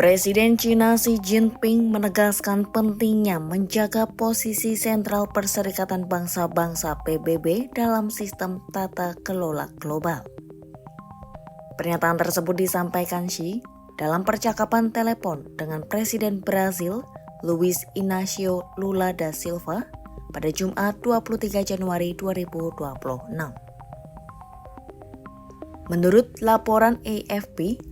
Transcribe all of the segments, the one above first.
Presiden China Xi Jinping menegaskan pentingnya menjaga posisi sentral Perserikatan Bangsa-Bangsa PBB dalam sistem tata kelola global. Pernyataan tersebut disampaikan Xi dalam percakapan telepon dengan Presiden Brasil Luiz Inácio Lula da Silva pada Jumat 23 Januari 2026. Menurut laporan AFP,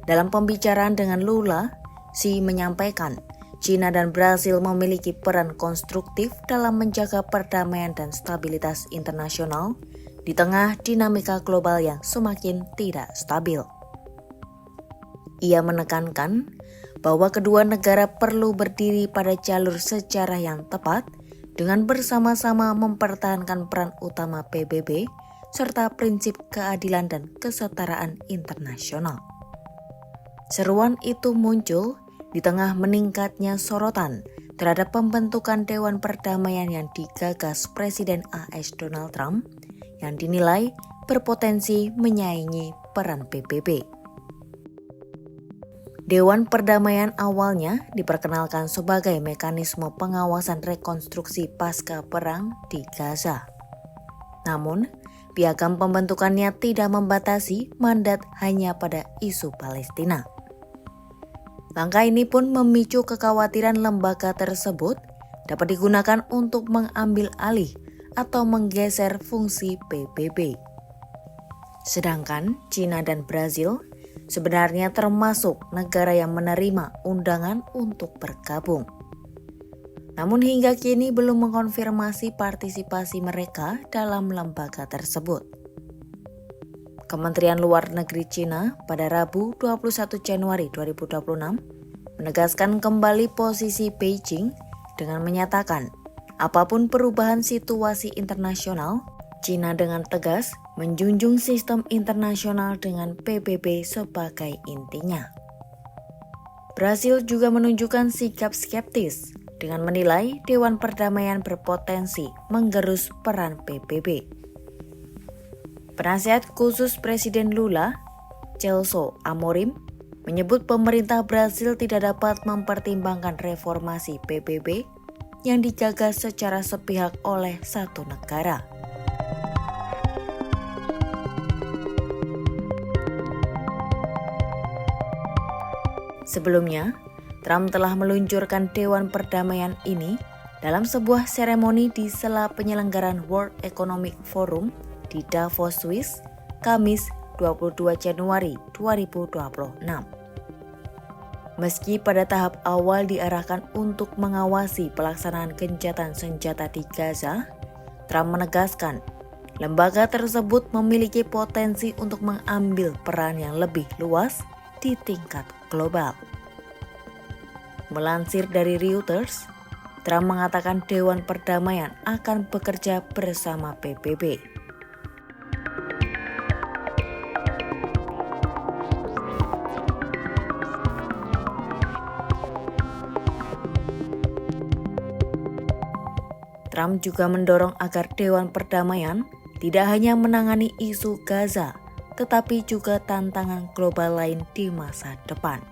dalam pembicaraan dengan Lula, Xi menyampaikan China dan Brasil memiliki peran konstruktif dalam menjaga perdamaian dan stabilitas internasional di tengah dinamika global yang semakin tidak stabil. Ia menekankan bahwa kedua negara perlu berdiri pada jalur sejarah yang tepat dengan bersama-sama mempertahankan peran utama PBB serta prinsip keadilan dan kesetaraan internasional. Seruan itu muncul di tengah meningkatnya sorotan terhadap pembentukan Dewan Perdamaian yang digagas Presiden AS Donald Trump yang dinilai berpotensi menyaingi peran PBB. Dewan Perdamaian awalnya diperkenalkan sebagai mekanisme pengawasan rekonstruksi pasca perang di Gaza. Namun, piagam pembentukannya tidak membatasi mandat hanya pada isu Palestina. Langkah ini pun memicu kekhawatiran lembaga tersebut dapat digunakan untuk mengambil alih atau menggeser fungsi PBB. Sedangkan China dan Brasil sebenarnya termasuk negara yang menerima undangan untuk bergabung. Namun hingga kini belum mengkonfirmasi partisipasi mereka dalam lembaga tersebut. Kementerian Luar Negeri China pada Rabu 21 Januari 2026 menegaskan kembali posisi Beijing dengan menyatakan apapun perubahan situasi internasional, China dengan tegas menjunjung sistem internasional dengan PBB sebagai intinya. Brasil juga menunjukkan sikap skeptis dengan menilai Dewan Perdamaian berpotensi menggerus peran PBB. Penasihat khusus Presiden Lula, Celso Amorim, menyebut pemerintah Brasil tidak dapat mempertimbangkan reformasi PBB yang digagas secara sepihak oleh satu negara. Sebelumnya, Trump telah meluncurkan Dewan Perdamaian ini dalam sebuah seremoni di sela penyelenggaraan World Economic Forum di Davos, Swiss, Kamis 22 Januari 2026. Meski pada tahap awal diarahkan untuk mengawasi pelaksanaan gencatan senjata di Gaza, Trump menegaskan lembaga tersebut memiliki potensi untuk mengambil peran yang lebih luas di tingkat global. Melansir dari Reuters, Trump mengatakan Dewan Perdamaian akan bekerja bersama PBB. Trump juga mendorong agar Dewan Perdamaian tidak hanya menangani isu Gaza, tetapi juga tantangan global lain di masa depan.